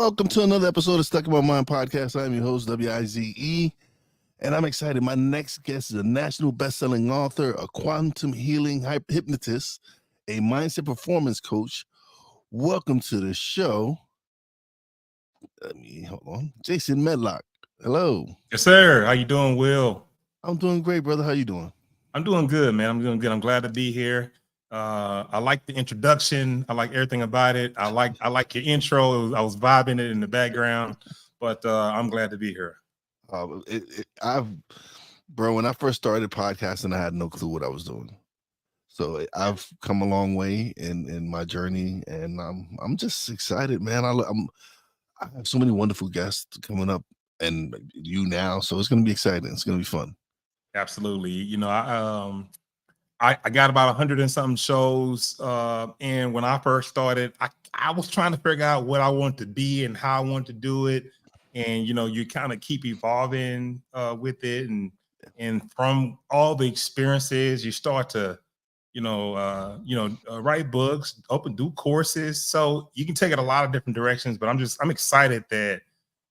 welcome to another episode of Stuck in My Mind podcast. I'm your host, WIZE, and I'm excited. My next guest is a national best-selling author, a quantum healing hypnotist, a mindset performance coach. Welcome to the show. Hold on. Jason Medlock. Hello. Yes, sir. How you doing, Will? I'm doing great, brother. How you doing? I'm doing good, man. I'm doing good. I'm glad to be here. I like the introduction. I like everything about it. I like your intro. I was vibing it in the background, but I'm glad to be here. When I first started podcasting, I had no clue what I was doing. So I've come a long way in my journey, and I'm just excited, man. I have so many wonderful guests coming up, and you now, so it's going to be exciting. It's going to be fun. Absolutely. You know, I got about 100 and something shows, and when I first started, I was trying to figure out what I want to be and how I want to do it, and you know, you kind of keep evolving with it, and from all the experiences, you start to write books, do courses. So you can take it a lot of different directions, but I'm excited that,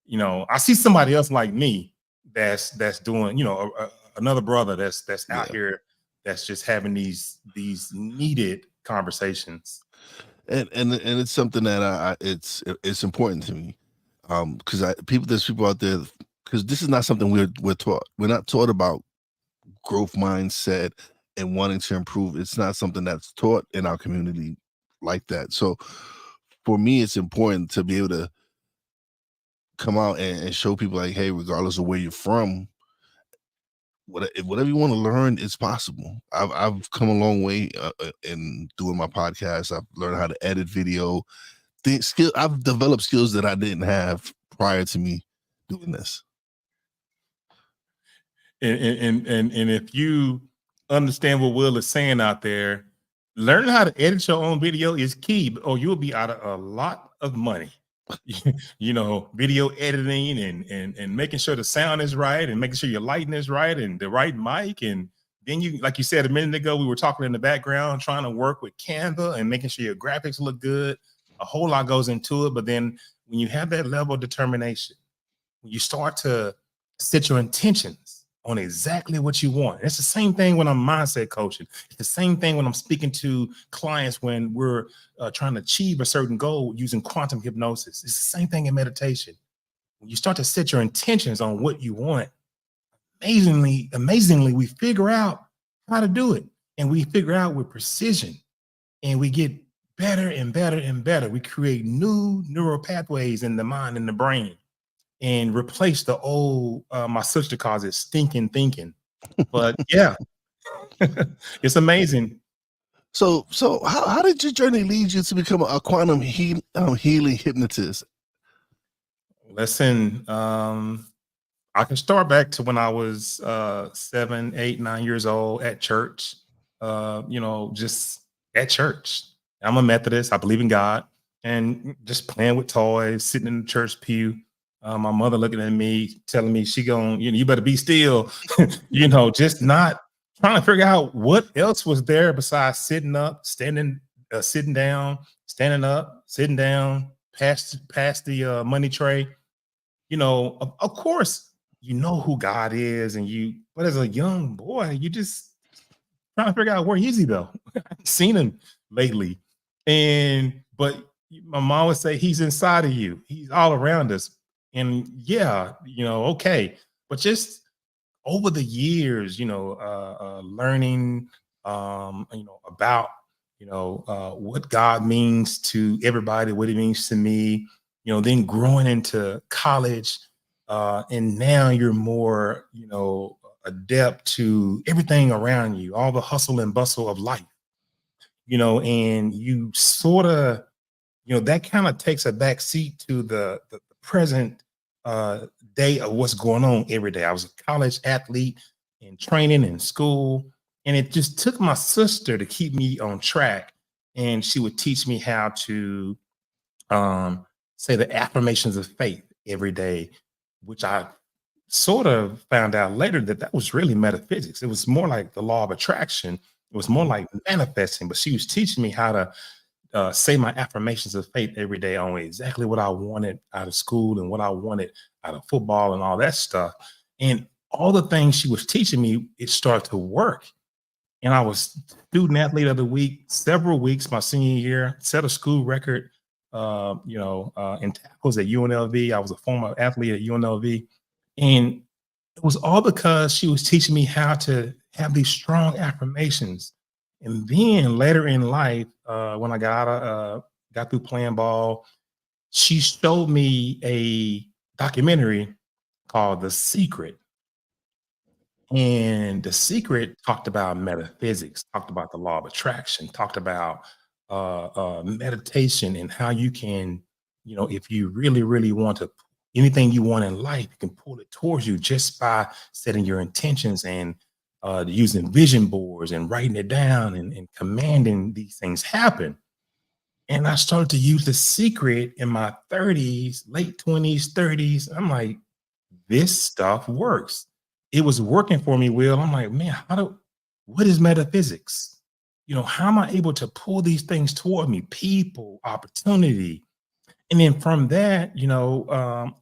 you know, I see somebody else like me that's doing, another brother that's out here that's just having these needed conversations. And it's something that it's important to me. Because there's people out there, because this is not something we're taught. We're not taught about growth mindset and wanting to improve. It's not something that's taught in our community like that. So for me, it's important to be able to come out and show people like, hey, regardless of where you're from, whatever you want to learn is possible. I've come a long way in doing my podcast. I've learned how to edit video. I've developed skills that I didn't have prior to me doing this. And if you understand what Will is saying out there, learning how to edit your own video is key, or you'll be out of a lot of money. You know, video editing and making sure the sound is right and making sure your lighting is right and the right mic. And then you, like you said a minute ago, we were talking in the background, trying to work with Canva and making sure your graphics look good. A whole lot goes into it. But then when you have that level of determination, when you start to set your intentions on exactly what you want. It's the same thing when I'm mindset coaching. It's the same thing when I'm speaking to clients when we're trying to achieve a certain goal using quantum hypnosis. It's the same thing in meditation. When you start to set your intentions on what you want, amazingly, we figure out how to do it. And we figure out with precision. And we get better and better and better. We create new neural pathways in the mind and the brain, and replace the old, my sister calls it stinking thinking. But yeah, it's amazing. So how did your journey lead you to become a quantum healing hypnotist? Listen, I can start back to when I was 7, 8, 9 years old at church, just at church. I'm a Methodist. I believe in God, and just playing with toys, sitting in the church pew. My mother looking at me, telling me you better be still, just not trying to figure out what else was there besides sitting up, standing, sitting down, standing up, sitting down, past the money tray. Of course, you know who God is, but as a young boy, you just trying to figure out where is he though? I haven't seen him lately. But my mom would say he's inside of you. He's all around us. And yeah, okay. But just over the years, learning, about, what God means to everybody, what it means to me, then growing into college. And now you're more, adept to everything around you, all the hustle and bustle of life, and you sort of, that kind of takes a back seat to the present day of what's going on every day. I was a college athlete in training in school, and it just took my sister to keep me on track. And she would teach me how to say the affirmations of faith every day, which I sort of found out later that was really metaphysics. It was more like the law of attraction. It was more like manifesting, but she was teaching me how to say my affirmations of faith every day on exactly what I wanted out of school and what I wanted out of football and all that stuff. And all the things she was teaching me, it started to work. And I was student athlete of the week several weeks my senior year, set a school record, in tackles at UNLV. I was a former athlete at UNLV. And it was all because she was teaching me how to have these strong affirmations. And then later in life, when I got through playing ball, she showed me a documentary called The Secret. And The Secret talked about metaphysics, talked about the law of attraction, talked about meditation and how you can, if you really, really want to, anything you want in life, you can pull it towards you just by setting your intentions and using vision boards and writing it down and commanding these things happen. And I started to use The Secret in my 30s, late 20s, 30s. I'm like, this stuff works. It was working for me, Will. I'm like, man, what is metaphysics? How am I able to pull these things toward me? People, opportunity. And then from that,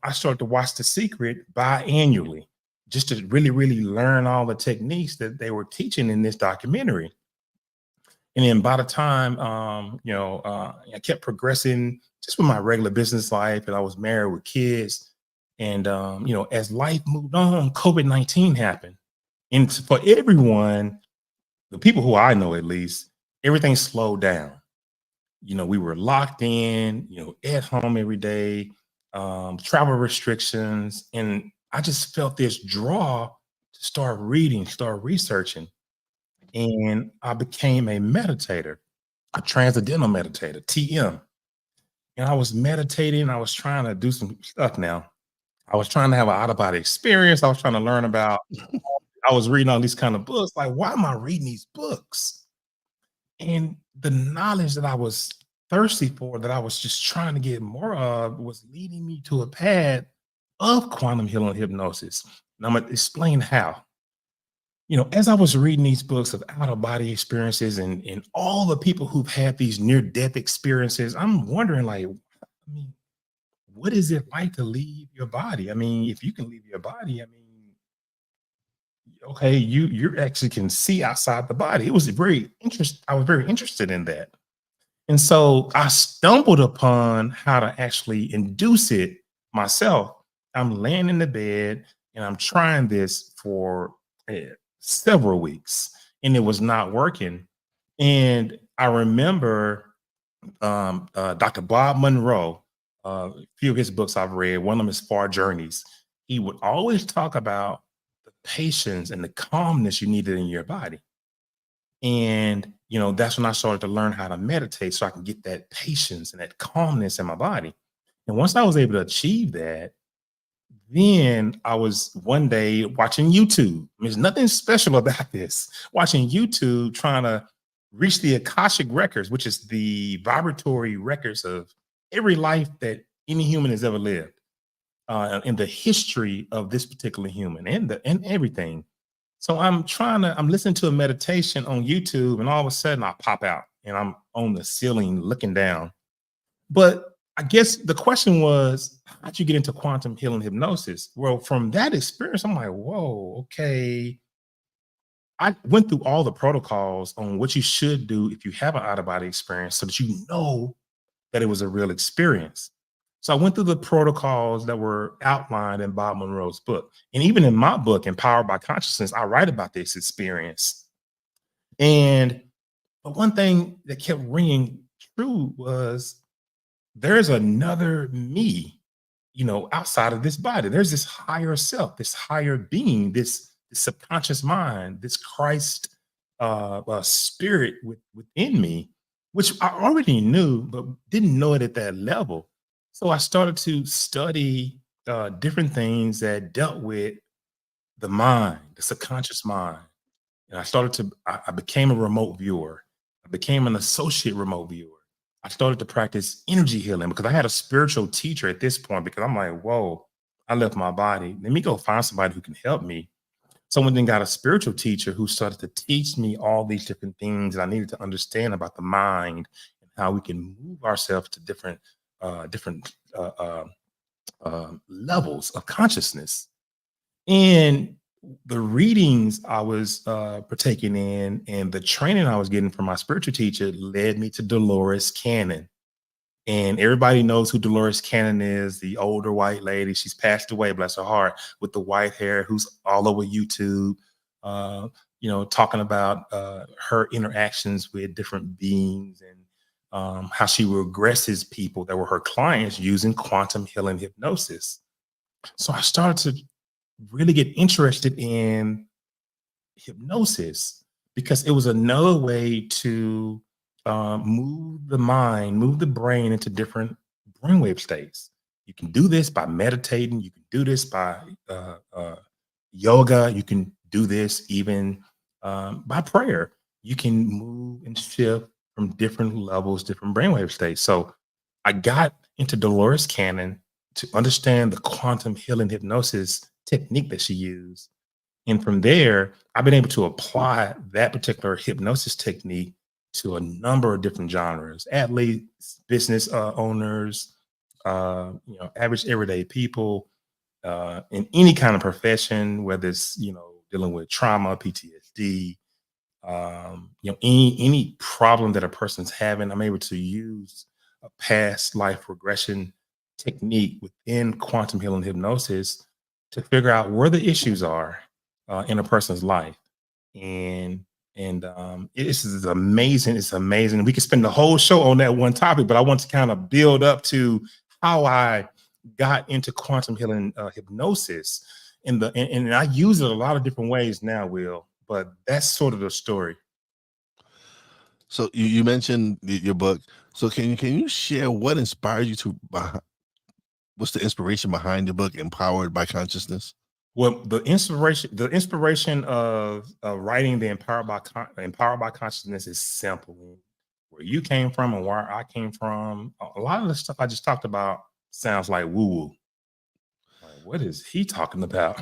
I started to watch The Secret biannually just to really, really learn all the techniques that they were teaching in this documentary. And then by the time, I kept progressing just with my regular business life, and I was married with kids. And, as life moved on, COVID-19 happened. And for everyone, the people who I know at least, everything slowed down. We were locked in, at home every day, travel restrictions. And I just felt this draw to start reading, start researching. And I became a meditator, a transcendental meditator, TM. And I was meditating. I was trying to do some stuff now. I was trying to have an out of body experience. I was trying to learn about, I was reading all these kind of books. Like, why am I reading these books? And the knowledge that I was thirsty for, that I was just trying to get more of, was leading me to a path of quantum healing hypnosis. And I'm going to explain how. As I was reading these books of out of body experiences and all the people who've had these near death experiences, I'm wondering, like, I mean, what is it like to leave your body? I mean, if you can leave your body, I mean, okay, you actually can see outside the body. It was very interesting. I was very interested in that. And so I stumbled upon how to actually induce it myself. I'm laying in the bed and I'm trying this for several weeks, and it was not working. And I remember Dr. Bob Monroe, a few of his books I've read, one of them is Far Journeys. He would always talk about the patience and the calmness you needed in your body. And, that's when I started to learn how to meditate so I can get that patience and that calmness in my body. And once I was able to achieve that, then I was one day watching YouTube. There's nothing special about this. Watching YouTube, trying to reach the Akashic records, which is the vibratory records of every life that any human has ever lived, in the history of this particular human and everything. So I'm listening to a meditation on YouTube, and all of a sudden I pop out and I'm on the ceiling looking down. But I guess the question was, how'd you get into quantum healing hypnosis? Well, from that experience, I'm like, whoa, okay. I went through all the protocols on what you should do if you have an out of body experience so that you know that it was a real experience. So I went through the protocols that were outlined in Bob Monroe's book. And even in my book, Empowered by Consciousness, I write about this experience. And but one thing that kept ringing true was, there's another me, outside of this body. There's this higher self, this higher being, this subconscious mind, this Christ spirit within me, which I already knew, but didn't know it at that level. So I started to study different things that dealt with the mind, the subconscious mind. And I became a remote viewer. I became an associate remote viewer. I started to practice energy healing because I had a spiritual teacher at this point, because I'm like, whoa, I left my body. Let me go find somebody who can help me. Someone then got a spiritual teacher who started to teach me all these different things that I needed to understand about the mind and how we can move ourselves to different levels of consciousness. And the readings I was partaking in and the training I was getting from my spiritual teacher led me to Dolores Cannon. And everybody knows who Dolores Cannon is, the older white lady. She's passed away, bless her heart, with the white hair, who's all over YouTube, talking about her interactions with different beings and how she regresses people that were her clients using quantum healing hypnosis. So I started to really get interested in hypnosis because it was another way to move the mind, move the brain into different brainwave states. You can do this by meditating. You can do this by yoga. You can do this even by prayer. You can move and shift from different levels, different brainwave states. So I got into Dolores Cannon to understand the quantum healing hypnosis technique that she used. And from there, I've been able to apply that particular hypnosis technique to a number of different genres, athletes, business owners, average everyday people, in any kind of profession, whether it's, dealing with trauma, PTSD, any problem that a person's having. I'm able to use a past life regression technique within quantum healing hypnosis to figure out where the issues are in a person's life. And this is amazing. It's amazing. We could spend the whole show on that one topic, but I want to kind of build up to how I got into quantum healing hypnosis. And I use it a lot of different ways now, Will, but that's sort of the story. So you mentioned your book. So can you share what inspired you to what's the inspiration behind your book, Empowered by Consciousness? Well, the inspiration of writing the Empowered by Consciousness is simple. Where you came from and where I came from, a lot of the stuff I just talked about sounds like woo woo. Like, what is he talking about?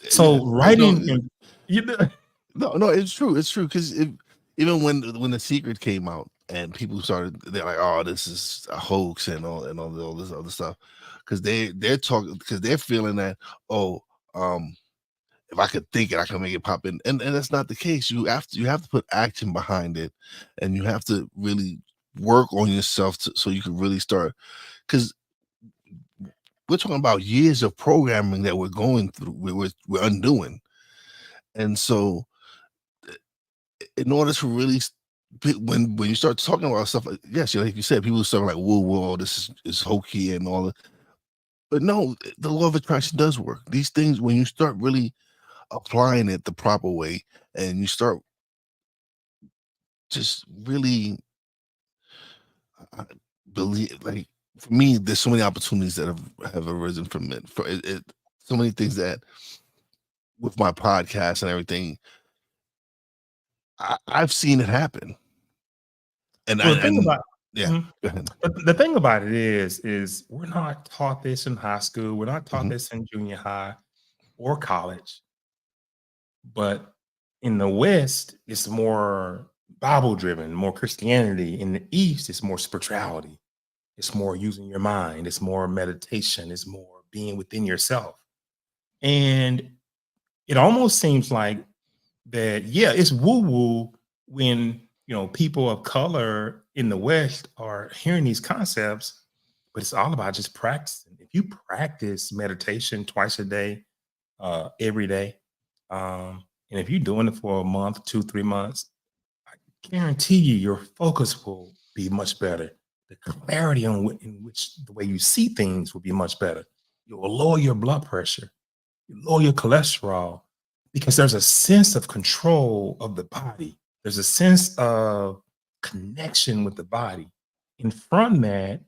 So writing, no, it's true. It's true because even when The Secret came out and people started, they're like, "Oh, this is a hoax," and all this other stuff, because they're talking, because they're feeling that, oh, if I could think it, I can make it pop in, and that's not the case. You have to put action behind it, and you have to really work on yourself so you can really start, because we're talking about years of programming that we're going through, we're undoing, and so in order to really when you start talking about stuff like, yes, like you said, people start like, whoa, this is hokey and all that. But no, the law of attraction does work. These things, when you start really applying it the proper way, and you start just really believe, like, for me, there's so many opportunities that have arisen from it. For it, so many things that with my podcast and everything, I've seen it happen. And well, the thing about yeah, Mhm. go ahead. But the thing about it is we're not taught this in high school. We're not taught Mhm. this in junior high or college. But in the West, it's more Bible driven, more Christianity. In the East, it's more spirituality. It's more using your mind. It's more meditation. It's more being within yourself. And it almost seems like that, yeah, it's woo woo when, people of color in the West are hearing these concepts, but it's all about just practicing. If you practice meditation twice a day, every day, and if you're doing it for a month, 2, 3 months, I guarantee you your focus will be much better. The clarity in which the way you see things will be much better. You will lower your blood pressure, you lower your cholesterol, because there's a sense of control of the body. There's a sense of connection with the body. And from that,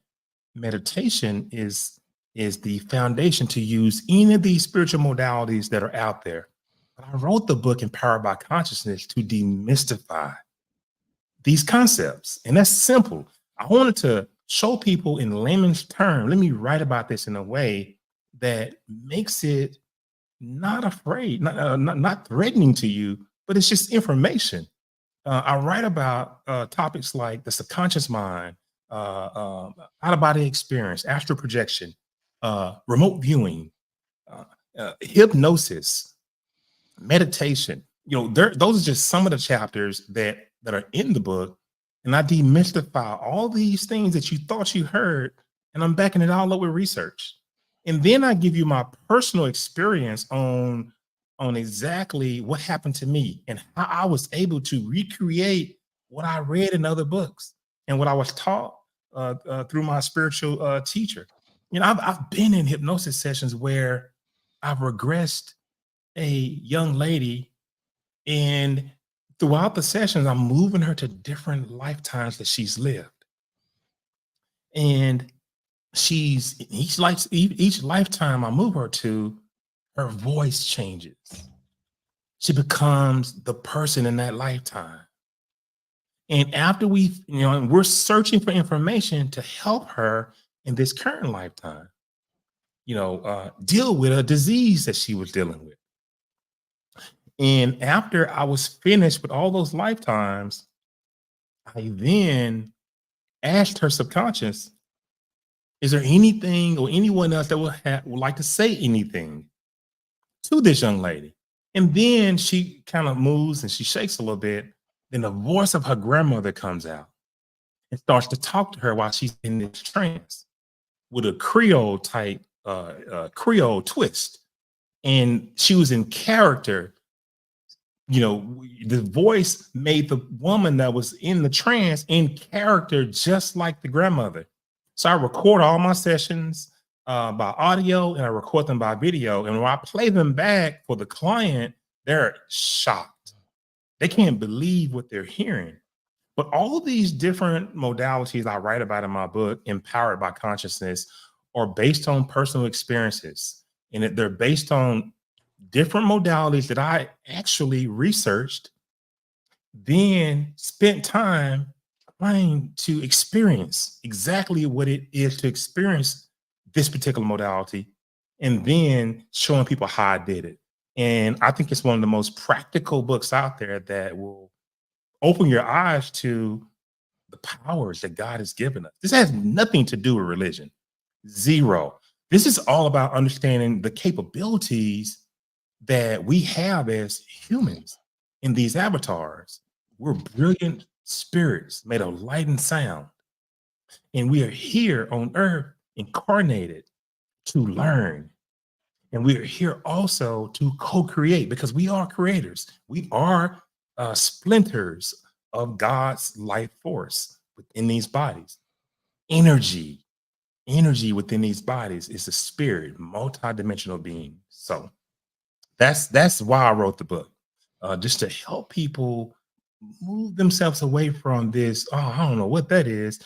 meditation is the foundation to use any of these spiritual modalities that are out there. But I wrote the book Empowered by Consciousness to demystify these concepts. And that's simple. I wanted to show people in layman's terms, let me write about this in a way that makes it not afraid, not threatening to you, but it's just information. I write about topics like the subconscious mind, out of body experience, astral projection, remote viewing, uh, hypnosis, meditation. Those are just some of the chapters that are in the book, and I demystify all these things that you thought you heard, and I'm backing it all up with research. And then I give you my personal experience on exactly what happened to me and how I was able to recreate what I read in other books and what I was taught through my spiritual teacher. I've been in hypnosis sessions where I've regressed a young lady, and throughout the sessions, I'm moving her to different lifetimes that she's lived. And she's each lifetime I move her to, her voice changes. She becomes the person in that lifetime. And after and we're searching for information to help her in this current lifetime, deal with a disease that she was dealing with. And after I was finished with all those lifetimes, I then asked her subconscious, is there anything or anyone else that would like to say anything to this young lady? And then she kind of moves and she shakes a little bit. Then the voice of her grandmother comes out and starts to talk to her while she's in this trance with a Creole type, Creole twist. And she was in character. The voice made the woman that was in the trance in character, just like the grandmother. So I record all my sessions by audio, and I record them by video. And when I play them back for the client, they're shocked. They can't believe what they're hearing. But all these different modalities I write about in my book, Empowered by Consciousness, are based on personal experiences. And they're based on different modalities that I actually researched, then spent time trying to experience exactly what it is to experience this particular modality, and then showing people how I did it. And I think it's one of the most practical books out there that will open your eyes to the powers that God has given us. This has nothing to do with religion. Zero. This is all about understanding the capabilities that we have as humans in these avatars. We're brilliant spirits made of light and sound. And we are here on earth incarnated to learn. And we are here also to co-create, because we are creators. We are splinters of God's life force within these bodies. Energy within these bodies is a spirit, multidimensional being. So that's why I wrote the book, just to help people move themselves away from this, oh, I don't know what that is,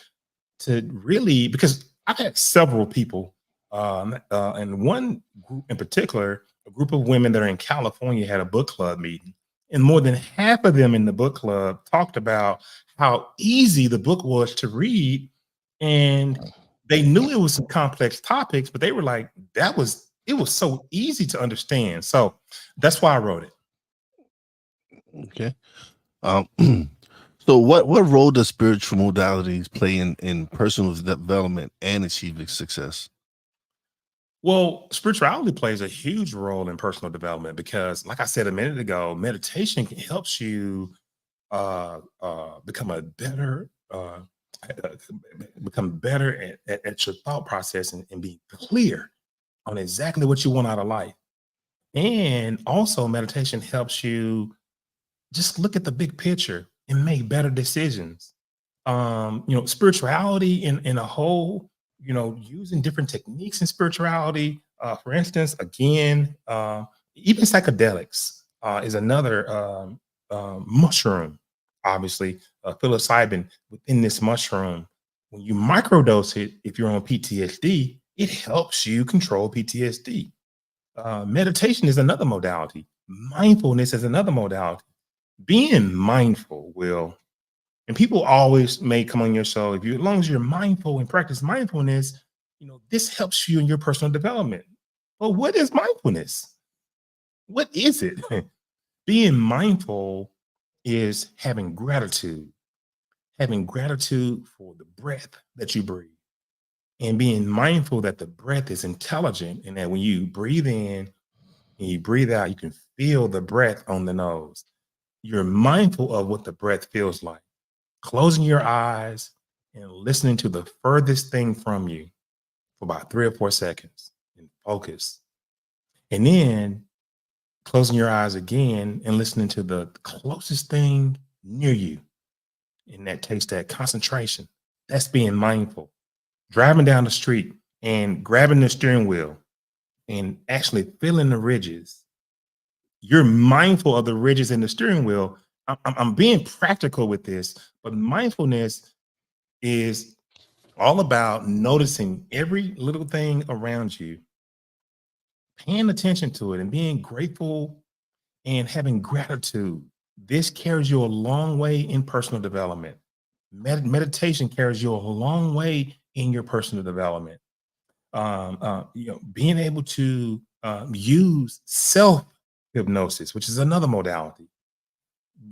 to really, because I've had several people, and one group in particular, a group of women that are in California, had a book club meeting, and more than half of them in the book club talked about how easy the book was to read, and they knew it was some complex topics, but they were like, it was so easy to understand. So that's why I wrote it. Okay. Um, so what role does spiritual modalities play in personal development and achieving success? Well, spirituality plays a huge role in personal development because, like I said a minute ago, meditation helps you become a better, become better at your thought process, and be clear on exactly what you want out of life. And also, meditation helps you just look at the big picture and make better decisions. Spirituality in a whole, using different techniques in spirituality. For instance, again, even psychedelics is another mushroom, obviously, psilocybin within this mushroom. When you microdose it, if you're on PTSD, it helps you control PTSD. Meditation is another modality. Mindfulness is another modality. Being mindful will, and people always may come on your show, as long as you're mindful and practice mindfulness, this helps you in your personal development. But what is mindfulness? What is it? Being mindful is having gratitude for the breath that you breathe, and being mindful that the breath is intelligent, and that when you breathe in and you breathe out, you can feel the breath on the nose. You're mindful of what the breath feels like, closing your eyes and listening to the furthest thing from you for about 3 or 4 seconds and focus. And then closing your eyes again and listening to the closest thing near you. And that takes that concentration. That's being mindful. Driving down the street and grabbing the steering wheel and actually feeling the ridges. You're mindful of the ridges in the steering wheel. I'm being practical with this, but mindfulness is all about noticing every little thing around you, paying attention to it, and being grateful and having gratitude. This carries you a long way in personal development. Meditation carries you a long way in your personal development. Being able to use self hypnosis, which is another modality,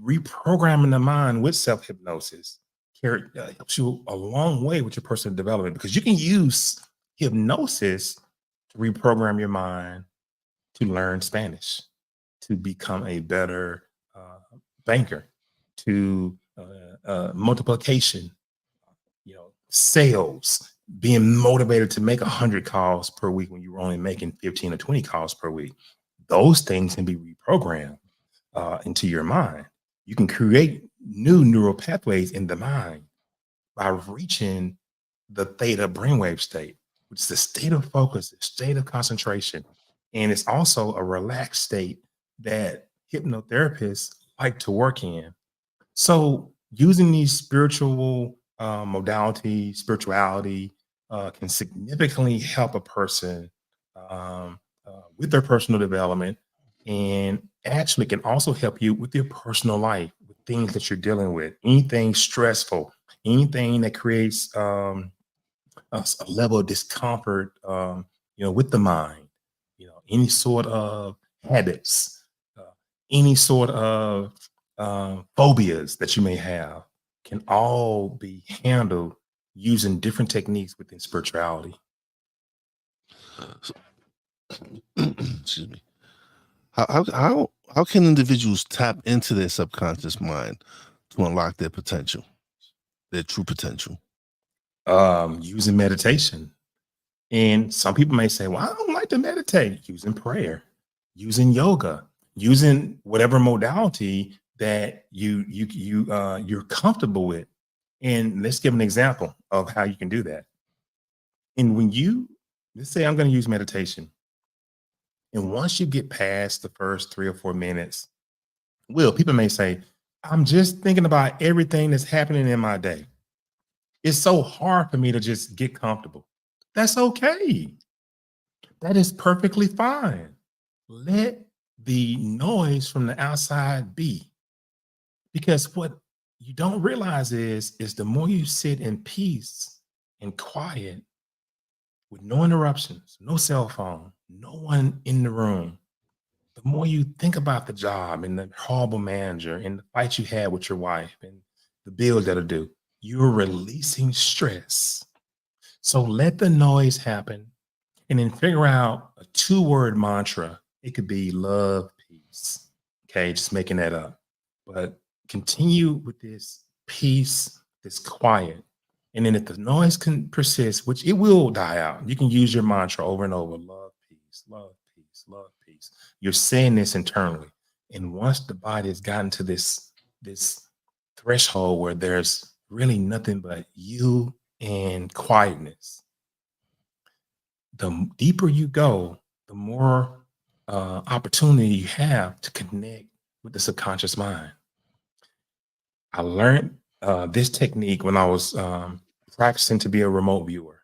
reprogramming the mind with self hypnosis helps you a long way with your personal development, because you can use hypnosis to reprogram your mind to learn Spanish, to become a better banker, to multiplication, sales, being motivated to make 100 calls per week when you were only making 15 or 20 calls per week. Those things can be reprogrammed into your mind. You can create new neural pathways in the mind by reaching the theta brainwave state, which is the state of focus, the state of concentration. And it's also a relaxed state that hypnotherapists like to work in. So using these spiritual modalities, spirituality can significantly help a person with their personal development, and actually can also help you with your personal life, with things that you're dealing with, anything stressful, anything that creates a level of discomfort, with the mind, any sort of habits, uh, any sort of phobias that you may have, can all be handled using different techniques within spirituality. So, excuse me. How can individuals tap into their subconscious mind to unlock their potential, their true potential? Using meditation. And some people may say, well, I don't like to meditate. Using prayer, using yoga, using whatever modality that you're comfortable with. And let's give an example of how you can do that. And let's say I'm going to use meditation. And once you get past the first 3 or 4 minutes, people may say, I'm just thinking about everything that's happening in my day. It's so hard for me to just get comfortable. That's okay. That is perfectly fine. Let the noise from the outside be. Because what you don't realize is the more you sit in peace and quiet with no interruptions, no cell phone, no one in the room, the more you think about the job and the horrible manager and the fight you had with your wife and the bills that are due, you're releasing stress. So let the noise happen, and then figure out a 2-word mantra. It could be love, peace. Okay, just making that up. But continue with this peace, this quiet. And then if the noise can persist, which it will die out, you can use your mantra over and over: love, peace, love, peace, love, peace. You're saying this internally. And once the body has gotten to this threshold where there's really nothing but you and quietness, the deeper you go, the more opportunity you have to connect with the subconscious mind. I learned this technique when I was practicing to be a remote viewer.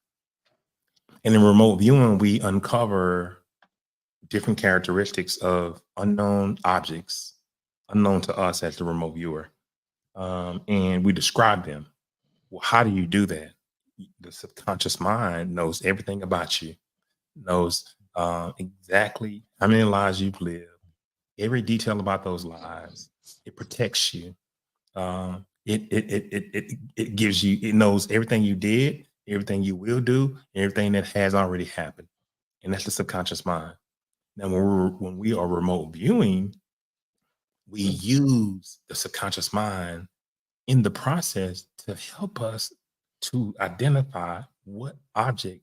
And in remote viewing, we uncover different characteristics of unknown objects, unknown to us as the remote viewer. And we describe them. Well, how do you do that? The subconscious mind knows everything about you, knows exactly how many lives you've lived, every detail about those lives. It protects you. It gives you, it knows everything you did, everything you will do, everything that has already happened. And that's the subconscious mind. Now, when we are remote viewing, we use the subconscious mind in the process to help us to identify what object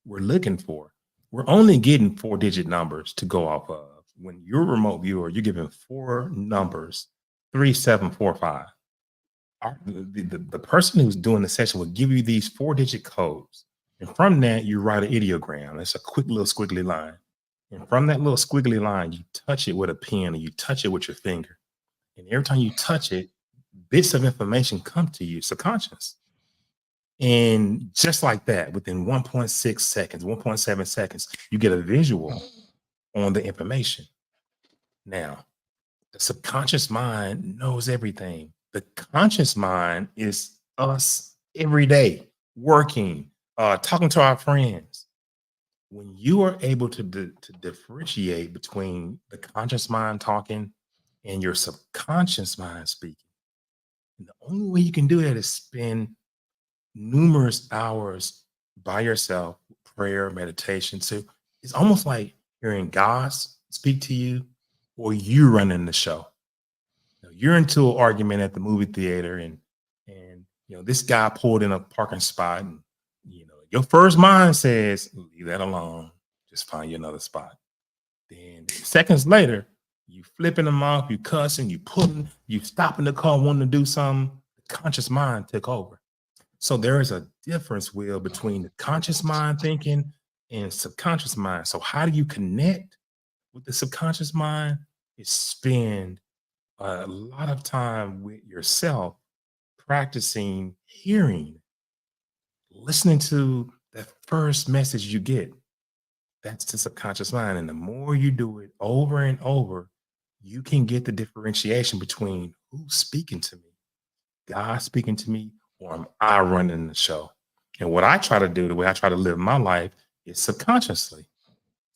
we're looking for. We're only getting 4-digit numbers to go off of. When you're a remote viewer, you're given 4 numbers, 3745. The person who's doing the session will give you these 4-digit codes. And from that, you write an ideogram. It's a quick little squiggly line. And from that little squiggly line, you touch it with a pen or you touch it with your finger. And every time you touch it, bits of information come to you, subconscious. And just like that, within 1.6 seconds, 1.7 seconds, you get a visual on the information. Now, the subconscious mind knows everything. The conscious mind is us every day, working, talking to our friends. When you are able to differentiate between the conscious mind talking and your subconscious mind speaking, and the only way you can do that is spend numerous hours by yourself, prayer, meditation. So it's almost like hearing God speak to you or you running the show. You're into an argument at the movie theater, and this guy pulled in a parking spot, and your first mind says, leave that alone, just find you another spot. Then seconds later, you flipping them off, you cussing, you pulling, you stopping the car, wanting to do something. The conscious mind took over. So there is a difference, Will, between the conscious mind thinking and subconscious mind. So how do you connect with the subconscious mind? Is spend a lot of time with yourself, practicing hearing, listening to that first message you get. That's the subconscious mind. And the more you do it over and over, you can get the differentiation between who's speaking to me, God speaking to me, or am I running the show? And what I try to do, the way I try to live my life, is subconsciously.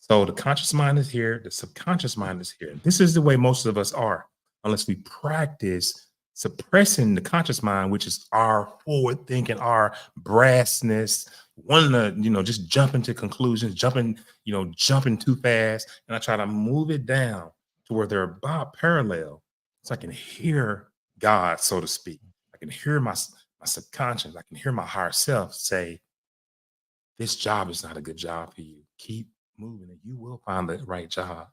So the conscious mind is here, the subconscious mind is here. This is the way most of us are, unless we practice suppressing the conscious mind, which is our forward thinking, our brassness, wanting to, just jump into conclusions, jumping too fast. And I try to move it down to where they're about parallel, so I can hear God, so to speak. I can hear my subconscious. I can hear my higher self say, this job is not a good job for you. Keep moving and you will find the right job.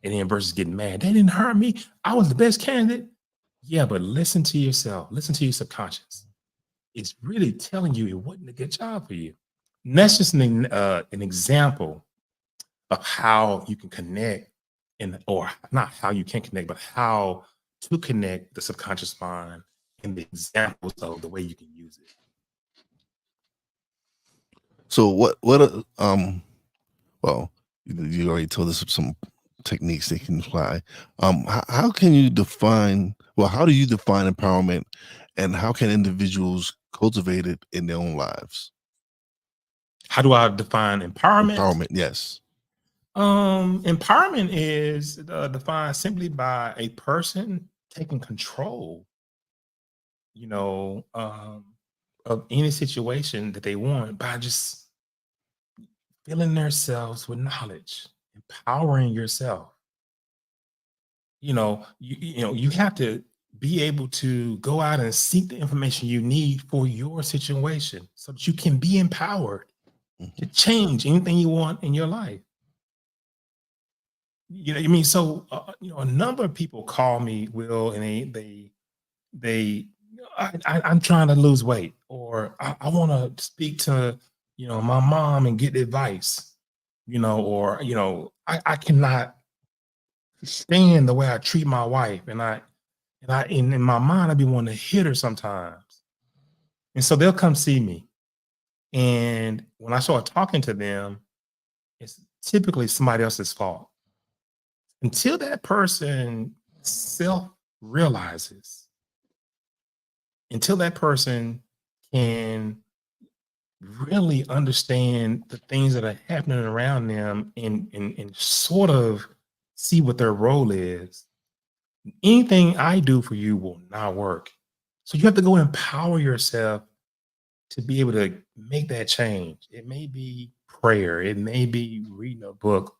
And then versus getting mad, they didn't hire me, I was the best candidate. Yeah, but listen to yourself, listen to your subconscious. It's really telling you it wasn't a good job for you. And that's just an example of how you can connect, or not how you can connect, but how to connect the subconscious mind, and the examples of the way you can use it. So well, you already told us some techniques they can apply. How can you define, how do you define empowerment, and how can individuals cultivate it in their own lives? How do I define empowerment? Empowerment, yes. Empowerment is defined simply by a person taking control, of any situation that they want by just filling themselves with knowledge, empowering yourself. You have to be able to go out and seek the information you need for your situation so that you can be empowered to change anything you want in your life. You know what I mean? So, a number of people call me, Will, and I'm trying to lose weight, or I want to speak to, my mom and get advice, or, I cannot stand the way I treat my wife. And in my mind, I be wanting to hit her sometimes. And so they'll come see me. And when I start talking to them, it's typically somebody else's fault. Until that person self realizes, until that person can really understand the things that are happening around them and sort of see what their role is, anything I do for you will not work. So you have to go empower yourself to be able to make that change. It may be prayer, it may be reading a book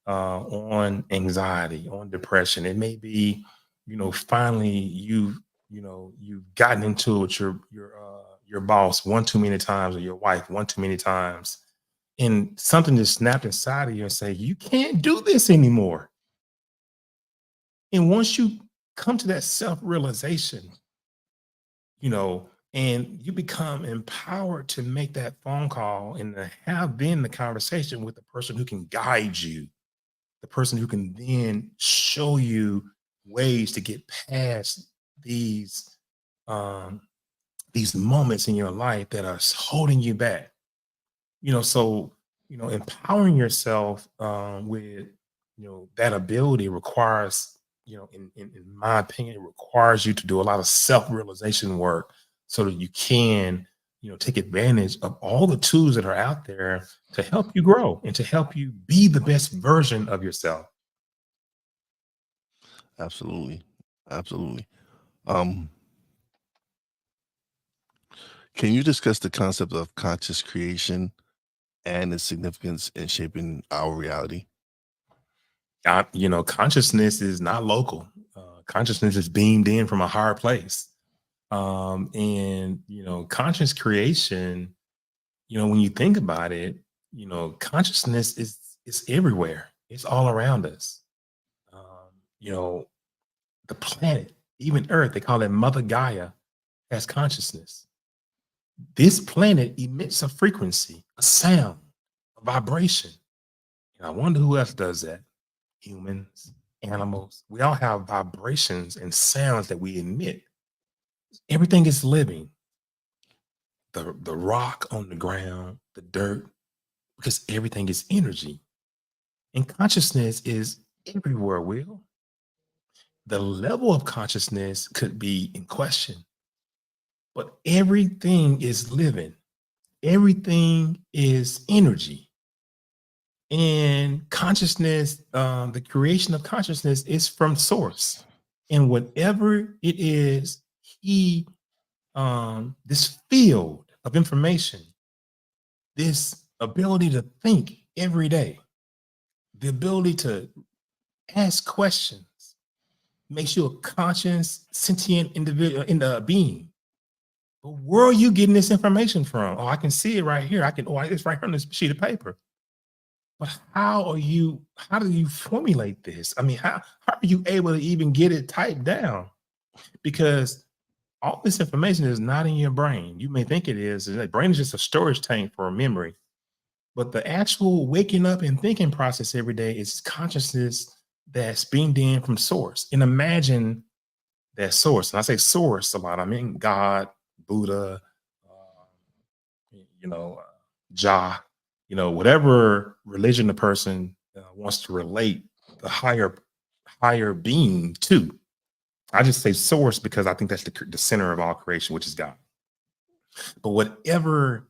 on anxiety, on depression. It may be, finally you've gotten into it with your boss one too many times, or your wife one too many times, and something just snapped inside of you and say, you can't do this anymore. And once you come to that self-realization, you know, and you become empowered to make that phone call and to have then the conversation with the person who can guide you, the person who can then show you ways to get past these um these moments in your life that are holding you back. So empowering yourself with that ability requires, in my opinion, it requires you to do a lot of self-realization work so that you can take advantage of all the tools that are out there to help you grow and to help you be the best version of yourself. Absolutely. Absolutely. Um, can you discuss the concept of conscious creation and its significance in shaping our reality? Consciousness is not local. Consciousness is beamed in from a higher place. And conscious creation, when you think about it, consciousness is everywhere. It's all around us. um, you know the planet, even Earth, they call it Mother Gaia, has consciousness. This planet emits a frequency, a sound, a vibration, and I wonder who else does that. Humans, animals, we all have vibrations and sounds that we emit. Everything is living. The rock on the ground, the dirt, because everything is energy. And consciousness is everywhere, Will. The level of consciousness could be in question, but everything is living. Everything is energy. And consciousness, the creation of consciousness is from source. And whatever it is, he this field of information, this ability to think every day, the ability to ask questions, makes you a conscious, sentient individual in the being. But where are you getting this information from? Oh, I can see it right here. It's right here on this sheet of paper. But how do you formulate this? I mean, how are you able to even get it typed down? Because all this information is not in your brain. You may think it is. The brain is just a storage tank for a memory. But the actual waking up and thinking process every day is consciousness that's being done from source. And imagine that source. And I say source a lot. I mean God, Buddha, you know, Jah, whatever religion the person wants to relate the higher being to. I just say source because I think that's the center of all creation, which is God. But whatever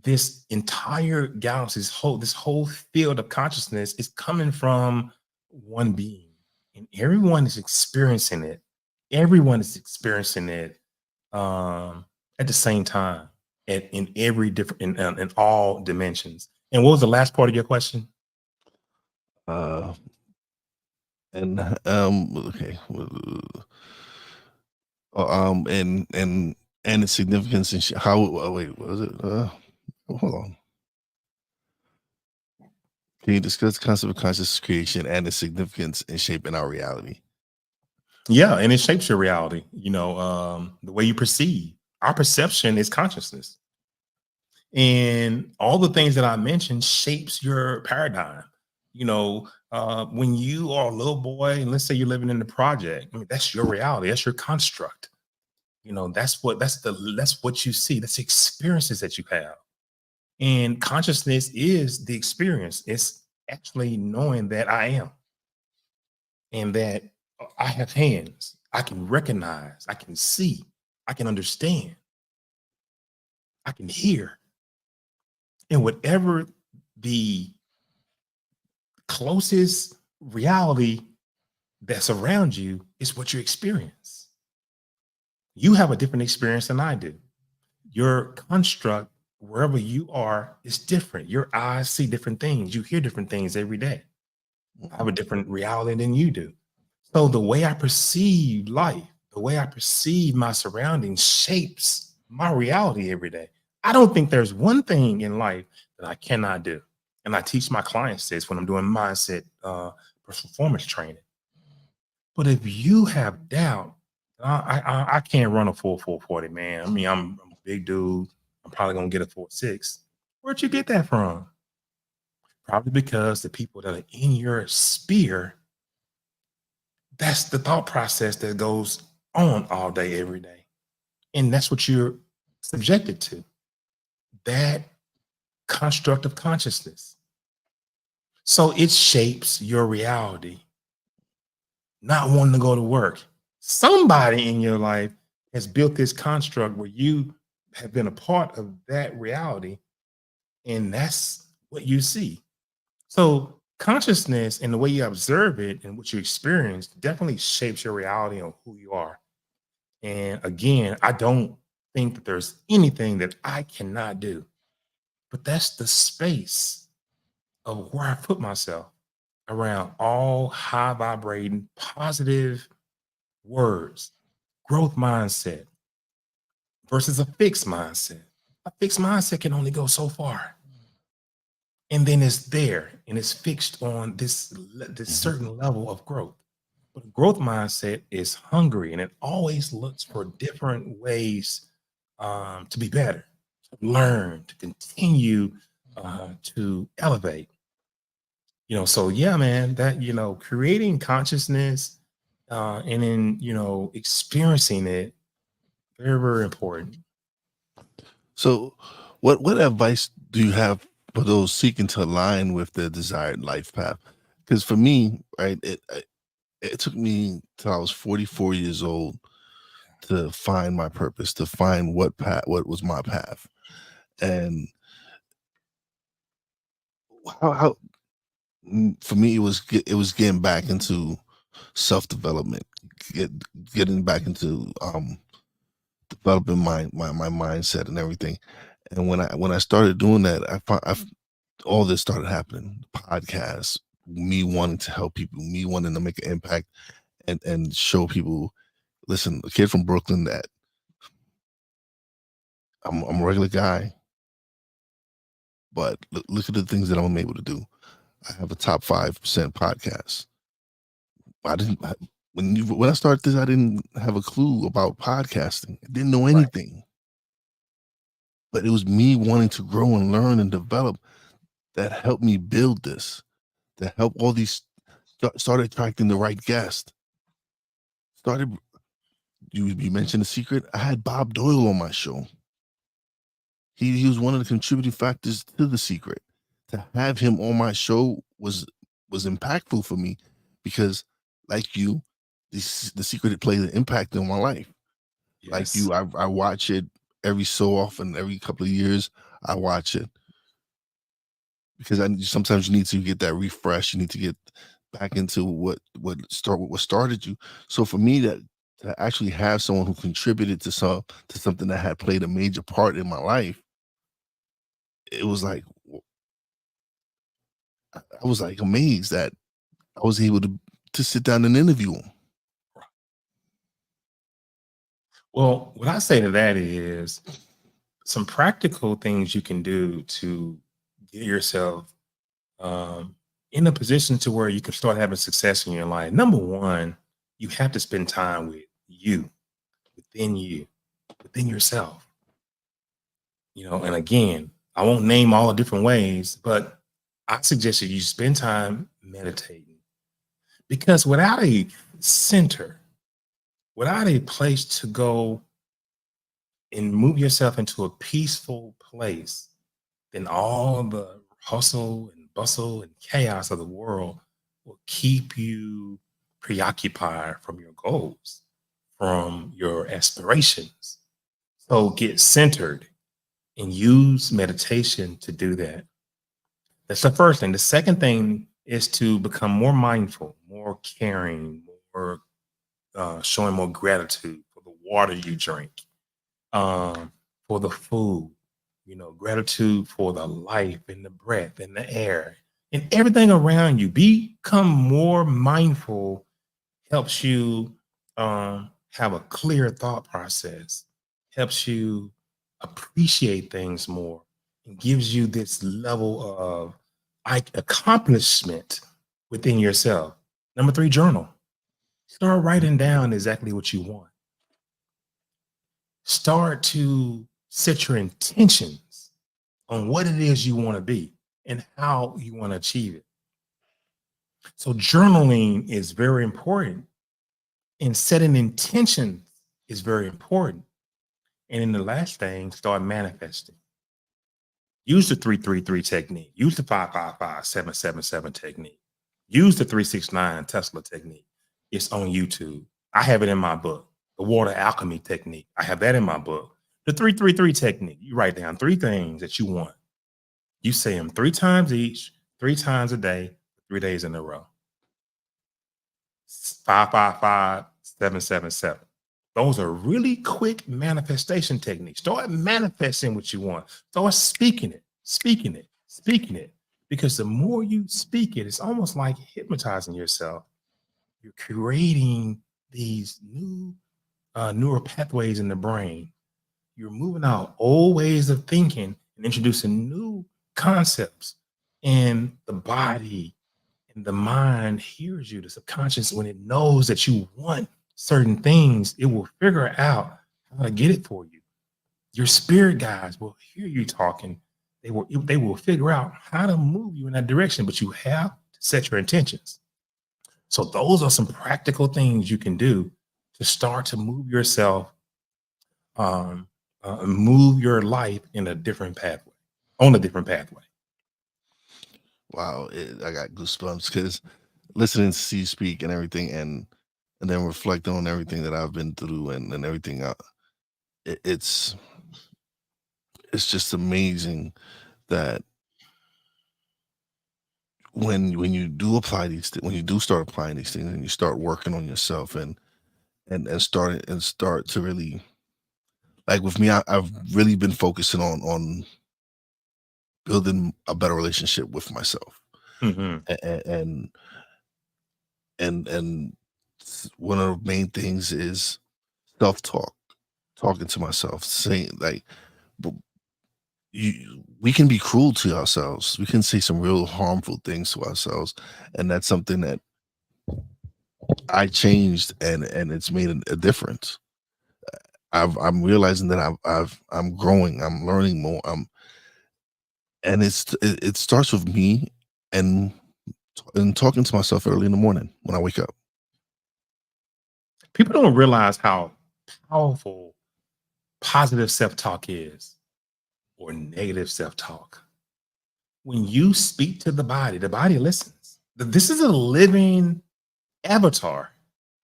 this entire galaxy, this whole field of consciousness is coming from one being, and everyone is experiencing it. Everyone is experiencing it at the same time, in every different in all dimensions. And what was the last part of your question? Uh, and okay. And its significance and how. Wait, what was it? Hold on. Can you discuss the concept of conscious creation and its significance in shaping our reality? Yeah, and it shapes your reality. The way you perceive. Our perception is consciousness, and all the things that I mentioned shapes your paradigm. When you are a little boy, and let's say you're living in the project, I mean, that's your reality. That's your construct. That's what you see. That's the experiences that you have. And consciousness is the experience. It's actually knowing that I am, and that I have hands. I can recognize, I can see, I can understand, I can hear. And whatever the closest reality that's around you is what you experience. You have a different experience than I do. Your construct, wherever you are, is different. Your eyes see different things. You hear different things every day. I have a different reality than you do. So the way I perceive life, the way I perceive my surroundings shapes my reality every day. I don't think there's one thing in life that I cannot do. And I teach my clients this when I'm doing mindset performance training. But if you have doubt, I can't run a full 440, man. I mean, I'm a big dude. I'm probably gonna get a 4.6. Where'd you get that from? Probably because the people that are in your sphere, that's the thought process that goes on all day, every day. And that's what you're subjected to. That construct of consciousness. So it shapes your reality. Not wanting to go to work. Somebody in your life has built this construct where you have been a part of that reality, and that's what you see. So consciousness and the way you observe it and what you experience definitely shapes your reality on who you are. And again, I don't think that there's anything that I cannot do, but that's the space of where I put myself around all high vibrating, positive words, growth mindset versus a fixed mindset. A fixed mindset can only go so far. And then it's there and it's fixed on this certain level of growth. But a growth mindset is hungry and it always looks for different ways to be better, to learn, to continue to elevate. So yeah, man, that creating consciousness and then experiencing it, very, very important. So, what advice do you have for those seeking to align with their desired life path? Because for me, right, it took me till I was 44 years old to find my purpose, to find what was my path, and how for me it was getting back into self development, getting back into developing my mindset and everything. And when I started doing that, all this started happening. Podcasts, me wanting to help people, me wanting to make an impact and show people, listen, a kid from Brooklyn that I'm a regular guy, but look at the things that I'm able to do. I have a top 5% podcast. I didn't when I started this, I didn't have a clue about podcasting. I didn't know Right. anything. But it was me wanting to grow and learn and develop that helped me build this, that helped all these started attracting the right guest. Started you mentioned The Secret. I had Bob Doyle on my show. He was one of the contributing factors to The Secret. To have him on my show was impactful for me because, like you, The Secret had played an impact on my life. Like Yes. you, I watch it every so often, every couple of years. I watch it because sometimes you need to get that refresh. You need to get back into what started you. So for me, to actually have someone who contributed to something that had played a major part in my life, it was like I was like amazed that I was able to sit down and interview him. Well, what I say to that is some practical things you can do to get yourself in a position to where you can start having success in your life. Number one, you have to spend time with you, within yourself. And again, I won't name all the different ways, but I suggest that you spend time meditating because without a center, without a place to go and move yourself into a peaceful place, then all the hustle and bustle and chaos of the world will keep you preoccupied from your goals, from your aspirations. So get centered and use meditation to do that. That's the first thing. The second thing is to become more mindful, more caring, more showing more gratitude for the water you drink, for the food, gratitude for the life and the breath and the air and everything around you. Become more mindful helps you have a clear thought process, helps you appreciate things more, and gives you this level of accomplishment within yourself. Number 3, journal. Start writing down exactly what you want. Start to set your intentions on what it is you want to be and how you want to achieve it. So journaling is very important, and setting intentions is very important. And then the last thing, start manifesting. Use the 333 technique. Use the 555-777 technique. Use the 369 Tesla technique. It's on YouTube. I have it in my book. The water alchemy technique. I have that in my book. The 333 technique. You write down 3 things that you want. You say them 3 times each, 3 times a day, 3 days in a row. 555-777. Those are really quick manifestation techniques. Start manifesting what you want. Start speaking it, speaking it, speaking it. Because the more you speak it, it's almost like hypnotizing yourself. You're creating these new neural pathways in the brain. You're moving out old ways of thinking and introducing new concepts. And the body and the mind hears you, the subconscious, when it knows that you want certain things, it will figure out how to get it for you. Your spirit guides will hear you talking. They will figure out how to move you in that direction, but you have to set your intentions. So those are some practical things you can do to start to move yourself, move your life in a different pathway, on a different pathway. Wow, I got goosebumps because listening to you speak and everything, and then reflecting on everything that I've been through and everything. It's just amazing that when you do apply when you do start applying these things, and you start working on yourself, and start to really, like with me, I've really been focusing on building a better relationship with myself, Mm-hmm. and and one of the main things is self-talk, talking to myself, saying like, "B- we can be cruel to ourselves. We can say some real harmful things to ourselves, and that's something that I changed, and it's made a difference. I'm realizing that I'm growing, I'm learning more, and it starts with me, and talking to myself early in the morning when I wake up. People don't realize how powerful positive self-talk is, or negative self-talk. When you speak to the body listens. This is a living avatar.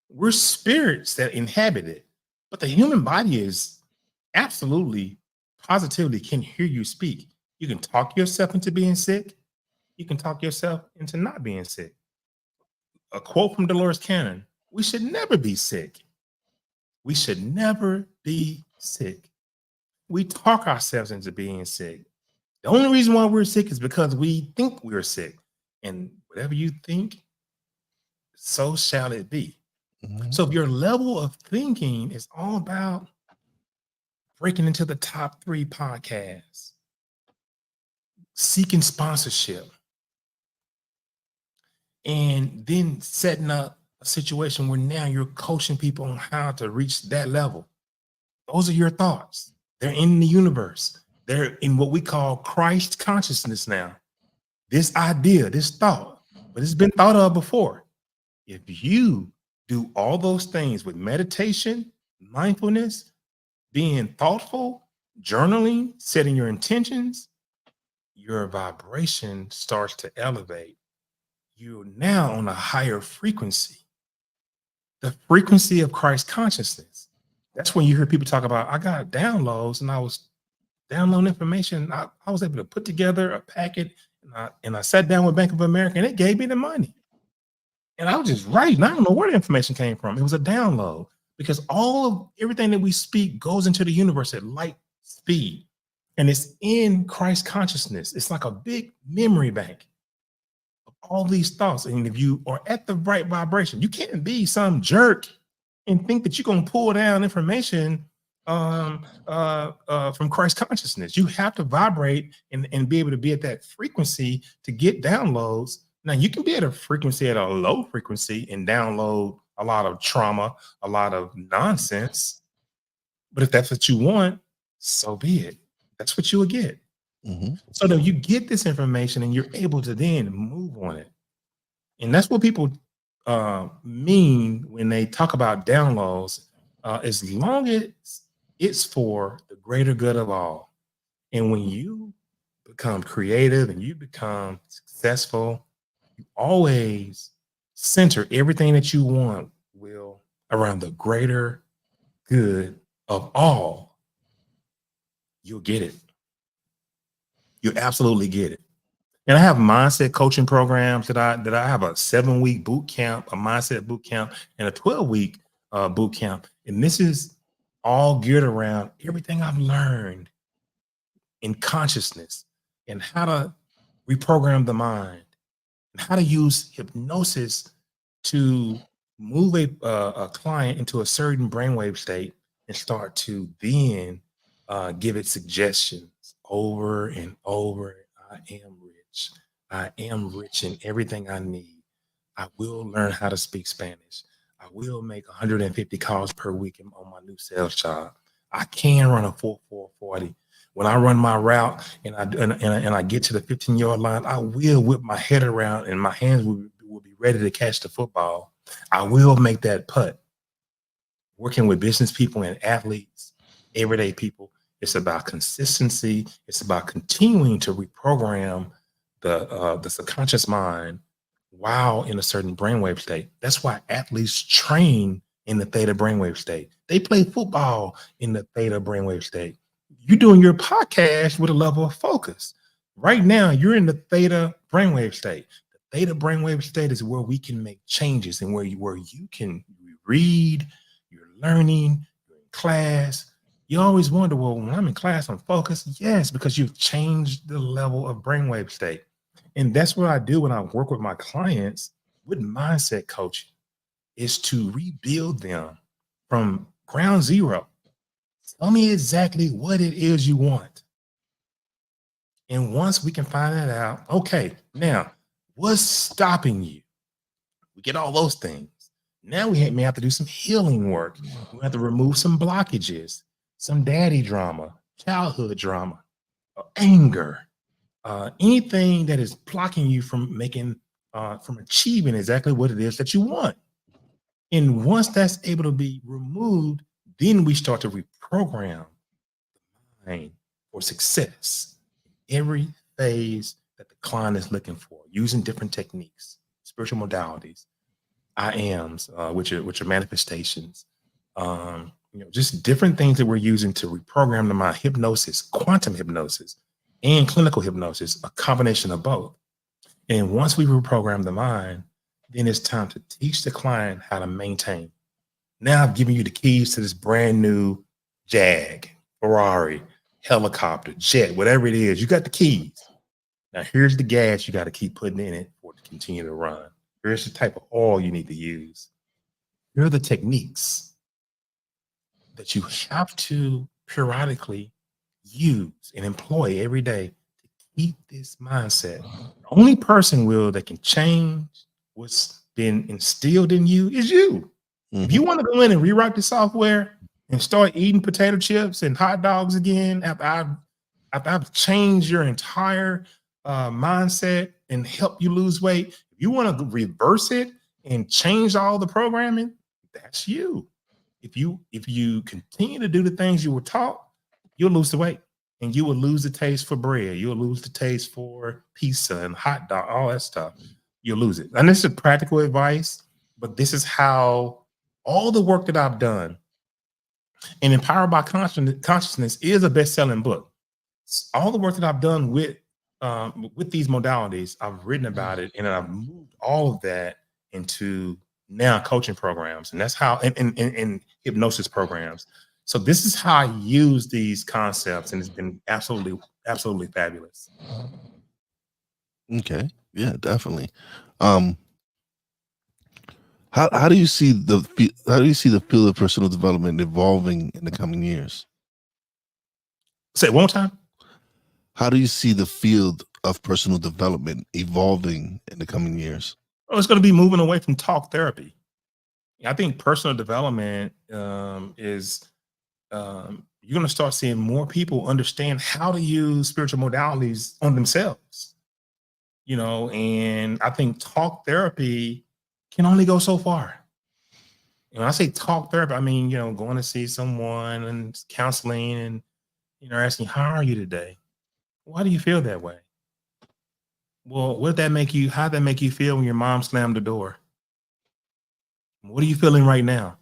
We're spirits that inhabit it, but the human body is absolutely, positively can hear you speak. You can talk yourself into being sick. You can talk yourself into not being sick. A quote from Dolores Cannon: "We should never be sick. We should never be sick." We talk ourselves into being sick. The only reason why we're sick is because we think we're sick. And whatever you think, so shall it be. Mhm. So if your level of thinking is all about breaking into the top 3 podcasts, seeking sponsorship, and then setting up a situation where now you're coaching people on how to reach that level, those are your thoughts. They're in the universe. They're in what we call Christ consciousness now. This idea, this thought, but it's been thought of before. If you do all those things with meditation, mindfulness, being thoughtful, journaling, setting your intentions, your vibration starts to elevate. You're now on a higher frequency, the frequency of Christ consciousness. That's when you hear people talk about, I got downloads and I was downloading information. I was able to put together a packet And I sat down with Bank of America and it gave me the money. And I was just writing. I don't know where the information came from. It was a download because all of everything that we speak goes into the universe at light speed. And it's in Christ consciousness. It's like a big memory bank of all these thoughts. And if you are at the right vibration, you can't be some jerk and think that you're going to pull down information from Christ consciousness. You have to vibrate and be able to be at that frequency to get downloads. Now, you can be at a frequency at a low frequency and download a lot of trauma, a lot of nonsense. But if that's what you want, so be it. That's what you will get. Mm-hmm. So that you get this information and you're able to then move on it. And that's what people mean when they talk about downloads, as long as it's for the greater good of all. And when you become creative and you become successful, you always center everything that you want will around the greater good of all. You'll get it. You absolutely get it. And I have mindset coaching programs that I have a 7-week boot camp, a mindset boot camp, and a 12-week boot camp. And this is all geared around everything I've learned in consciousness and how to reprogram the mind and how to use hypnosis to move a client into a certain brainwave state and start to then give it suggestions over and over. I am rich. I am rich in everything I need. I will learn how to speak Spanish. I will make 150 calls per week on my new sales job. I can run a 4-4-40. When I run my route and I get to the 15-yard line, I will whip my head around and my hands will be ready to catch the football. I will make that putt. Working with business people and athletes, everyday people, it's about consistency. It's about continuing to reprogram the subconscious mind while in a certain brainwave state. That's why athletes train in the theta brainwave state. They play football in the theta brainwave state. You're doing your podcast with a level of focus. Right now, you're in the theta brainwave state. The theta brainwave state is where we can make changes and where you can read, you're learning, you're in class. You always wonder, well, when I'm in class, I'm focused. Yes, because you've changed the level of brainwave state. And that's what I do when I work with my clients with mindset coaching, is to rebuild them from ground zero. Tell me exactly what it is you want. And once we can find that out, okay, now what's stopping you? We get all those things. Now we may have to do some healing work. We have to remove some blockages, some daddy drama, childhood drama, anger, anything that is blocking you from from achieving exactly what it is that you want. And once that's able to be removed, then we start to reprogram the mind for success in every phase that the client is looking for, using different techniques, spiritual modalities, I ams, which are manifestations, just different things that we're using to reprogram the mind, hypnosis, quantum hypnosis, and clinical hypnosis, a combination of both. And once we reprogram the mind, then it's time to teach the client how to maintain. Now I've given you the keys to this brand new Jag, Ferrari, helicopter, jet, whatever it is. You got the keys. Now here's the gas you got to keep putting in it for it to continue to run. Here's the type of oil you need to use. Here are the techniques that you have to periodically use and employ every day to keep this mindset. The only person that can change what's been instilled in you is you. Mm-hmm. If you want to go in and rewrite the software and start eating potato chips and hot dogs again after I've changed your entire mindset and help you lose weight, if you want to reverse it and change all the programming, that's you. If you continue to do the things you were taught, you'll lose the weight and you will lose the taste for bread. You'll lose the taste for pizza and hot dog, all that stuff. You'll lose it. And this is practical advice, but this is how all the work that I've done. And Empowered by Consciousness is a best-selling book. All the work that I've done with with these modalities, I've written about it, and I've moved all of that into now coaching programs, and that's how in hypnosis programs. So this is how I use these concepts, and it's been absolutely fabulous. Okay. Yeah, definitely. Um, how do you see how do you see the field of personal development evolving in the coming years? Say it one more time. How do you see the field of personal development evolving in the coming years? Oh, it's going to be moving away from talk therapy. I think personal development is you're going to start seeing more people understand how to use spiritual modalities on themselves. And I think talk therapy can only go so far. And when I say talk therapy, I mean, going to see someone and counseling and, asking, how are you today? Why do you feel that way? Well, how'd that make you feel when your mom slammed the door? What are you feeling right now?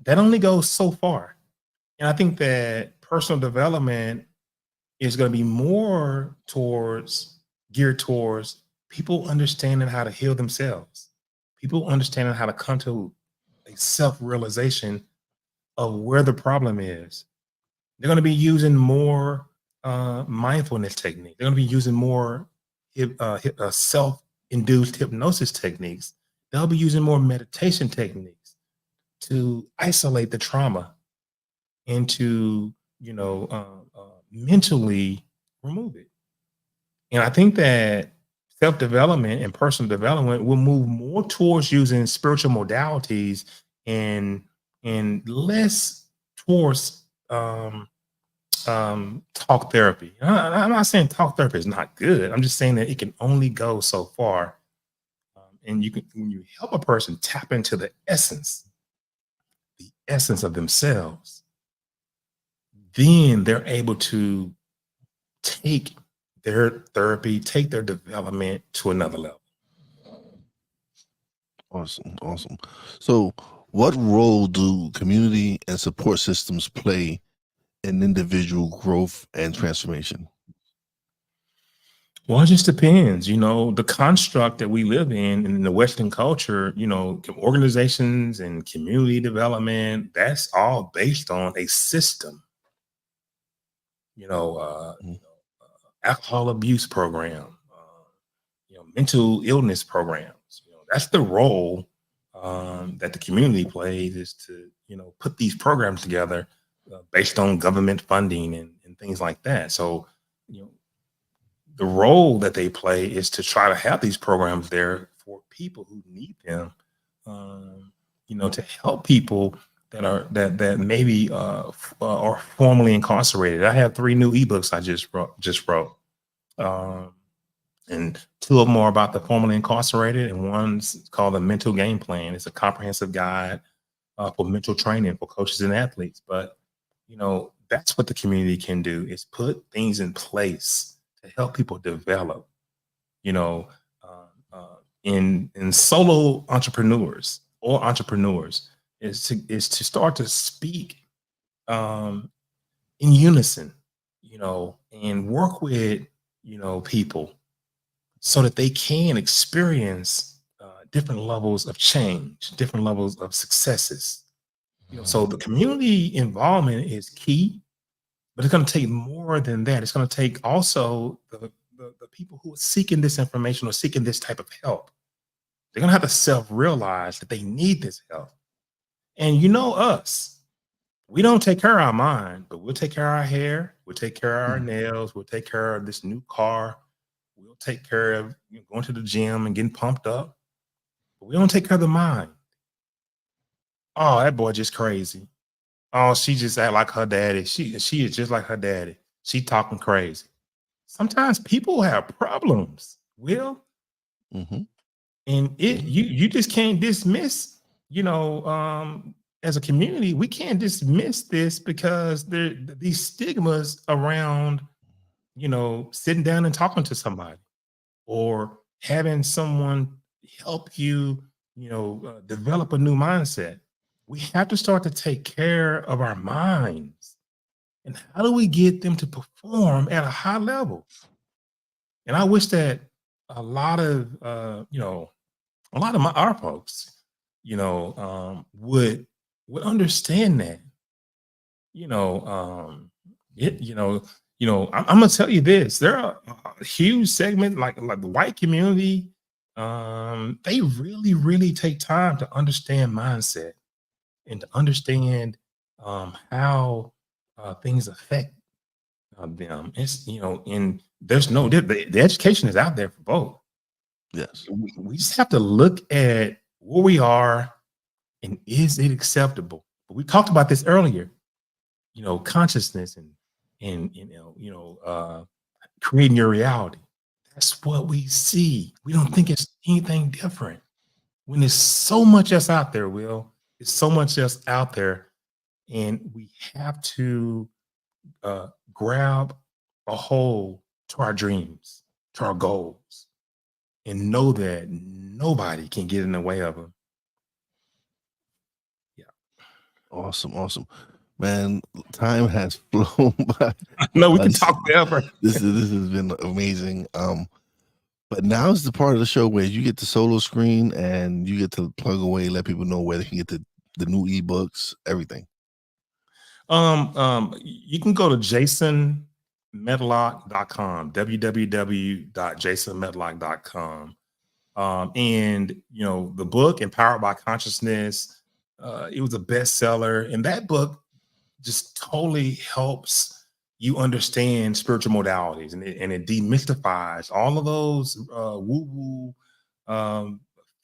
That only goes so far. And I think that personal development is going to be more geared towards people understanding how to heal themselves, people understanding how to come to a self-realization of where the problem is. They're going to be using more mindfulness techniques. They're going to be using more self-induced hypnosis techniques. They'll be using more meditation techniques to isolate the trauma and to mentally remove it. And I think that self-development and personal development will move more towards using spiritual modalities and less towards talk therapy. I'm not saying talk therapy is not good. I'm just saying that it can only go so far. And when you help a person tap into the essence of themselves, then they're able to take their therapy, take their development to another level. Awesome, awesome. So, what role do community and support systems play in individual growth and transformation? Well, it just depends. The construct that we live in the Western culture, organizations and community development, that's all based on a system. You know, uh, Mhm. alcohol abuse program, mental illness programs. That's the role that the community plays, is to put these programs together based on government funding and things like that. So you know the role that they play is to try to have these programs there for people who need them, to help people that maybe are formerly incarcerated. I have 3 new ebooks I just wrote. Um, and 2 of them are about the formerly incarcerated, and one's called the Mental Game Plan. It's a comprehensive guide for mental training for coaches and athletes. But that's what the community can do, is put things in place to help people develop. You know, in solo entrepreneurs or entrepreneurs, is to start to speak um, in unison, and work with people so that they can experience different levels of change, different levels of successes. So the community involvement is key, but it's going to take more than that. It's going to take also the people who are seeking this information or seeking this type of help. They're going to have to self-realize that they need this help. And us, we don't take care of our mind, but we'll take care of our hair, we'll take care of our nails, we'll take care of this new car, we'll take care of going to the gym and getting pumped up, but we don't take care of the mind. Oh, that boy just crazy. Oh, she just act like her daddy. She is just like her daddy. She talking crazy. Sometimes people have problems, Will, Mhm. and you just can't dismiss. As a community, we can't dismiss this because there these stigmas around sitting down and talking to somebody, or having someone help you, develop a new mindset. We have to start to take care of our minds. And how do we get them to perform at a high level? And I wish that a lot of our folks, would understand that. You know, it, I'm gonna tell you this: there are a huge segment like the white community. They really, really take time to understand mindset and to understand how things affect them. It's and there's no the education is out there for both. Yes. We just have to look at where we are and is it acceptable. But we talked about this earlier. Consciousness and creating your reality. That's what we see. We don't think it's anything different. When there's so much else out there, Will, it's so much else out there, and we have to grab a hold to our dreams, to our goals, and know that nobody can get in the way of them. Yeah. Awesome. Man, time has flown by. No, we can talk forever. This has been amazing. But now's the part of the show where you get the solo screen and you get to plug away, let people know where they can get the new ebooks, everything. You can go to jasonmedlock.com, www.jasonmedlock.com. And the book Empowered by Consciousness, it was a bestseller, and that book just totally helps you understand spiritual modalities, and it demystifies all of those woo-woo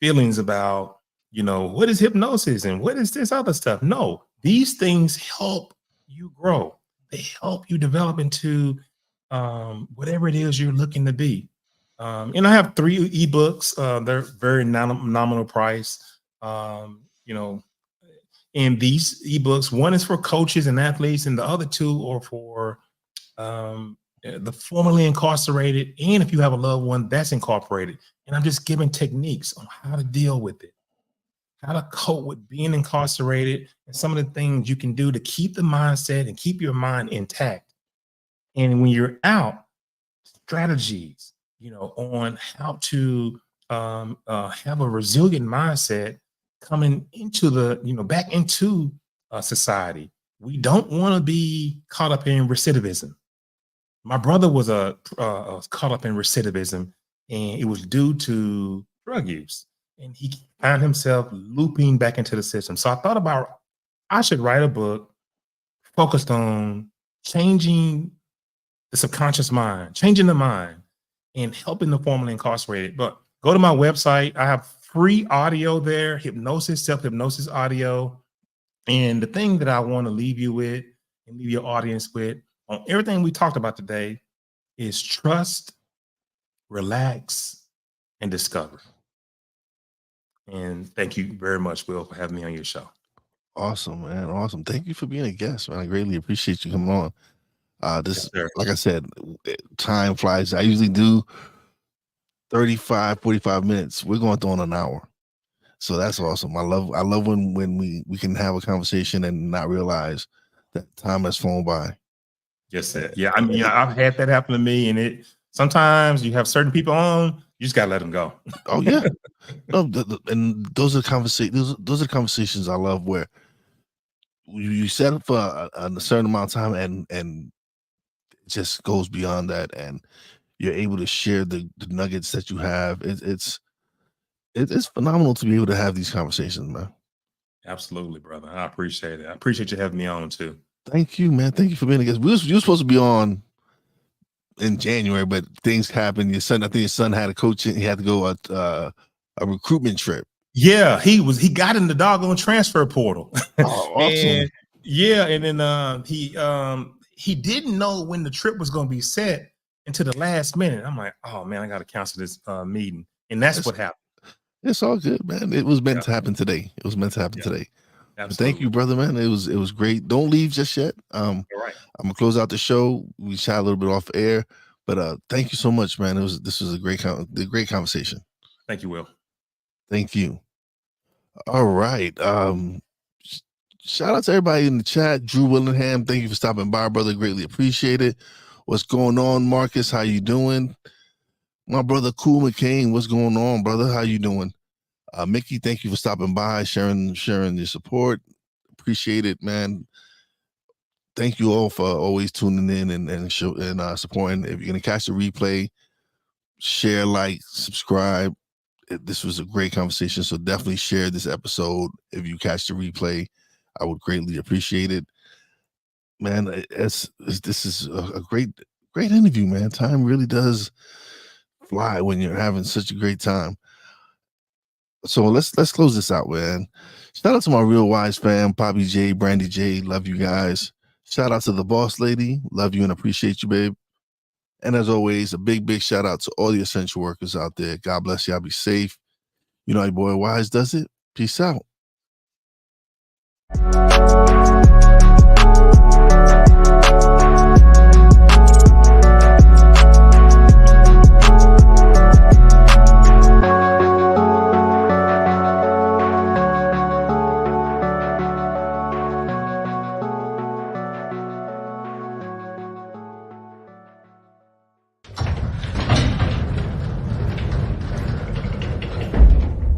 feelings about what is hypnosis and what is this other stuff. No, these things help you grow. They help you develop into whatever it is you're looking to be. And I have 3 ebooks. They're very nominal price. And these ebooks, one is for coaches and athletes, and the other 2 are for the formerly incarcerated, and if you have a loved one that's incorporated. And I'm just giving techniques on how to deal with it, how to cope with being incarcerated, and some of the things you can do to keep the mindset and keep your mind intact. And when you're out, strategies, on how to have a resilient mindset coming into back into society. We don't want to be caught up in recidivism. My brother was caught up in recidivism, and it was due to drug use, and he found himself looping back into the system. So I thought about I should write a book focused on changing the subconscious mind, changing the mind, and helping the formerly incarcerated. But go to my website. I have free audio there, hypnosis, self-hypnosis audio. And the thing that I want to leave you with and leave your audience with on everything we talked about today is trust, relax, and discover. And thank you very much, Will, for having me on your show. Awesome, man. Awesome. Thank you for being a guest, man. I greatly appreciate you coming on. This, Yes, like I said, time flies. I usually do 35, 45 minutes. We're going through on an hour. So that's awesome. I love when we can have a conversation and not realize that time has flown by. Yes, sir. Yeah, I mean, I've had that happen to me, and it sometimes you have certain people on, you just gotta let them go. Oh yeah. No, and those are conversations. Those are conversations I love where you set up for a certain amount of time and it just goes beyond that, and you're able to share the nuggets that you have. It's phenomenal to be able to have these conversations, man. Absolutely, brother. I appreciate it. I appreciate you having me on too. Thank you, man. Thank you for being a guest. You were supposed to be on in January, but things happened. I think your son had a coaching. He had to go a recruitment trip. Yeah, he got in the doggone transfer portal. Oh, awesome. And then he didn't know when the trip was going to be set until the last minute. I'm like, oh man, I got to cancel this meeting, and that's what happened. It's all good, man. It was meant to happen today. It was meant to happen today. Thank you, brother, man. It was great. Don't leave just yet. All right. I'm gonna close out the show. We chat a little bit off air, but thank you so much, man. This was a great conversation. Thank you, Will. Thank you. All right. Shout out to everybody in the chat. Drew Willingham, thank you for stopping by, brother. Greatly appreciate it. What's going on, Marcus? How you doing? My brother Cool McCain, what's going on, brother? How you doing? Mickey, thank you for stopping by, sharing your support. Appreciate it, man. Thank you all for always tuning in and supporting. If you're gonna catch the replay, share, like, subscribe. This was a great conversation, so definitely share this episode if you catch the replay. I would greatly appreciate it, man. This is a great interview, man. Time really does fly when you're having such a great time. So let's close this out, man. Shout out to my Real Wise fam, Poppy J, Brandy J, love you guys. Shout out to the boss lady, love you and appreciate you, babe. And as always, a big shout out to all the essential workers out there. God bless y'all. Be safe. You know how your boy Wise does it. Peace out.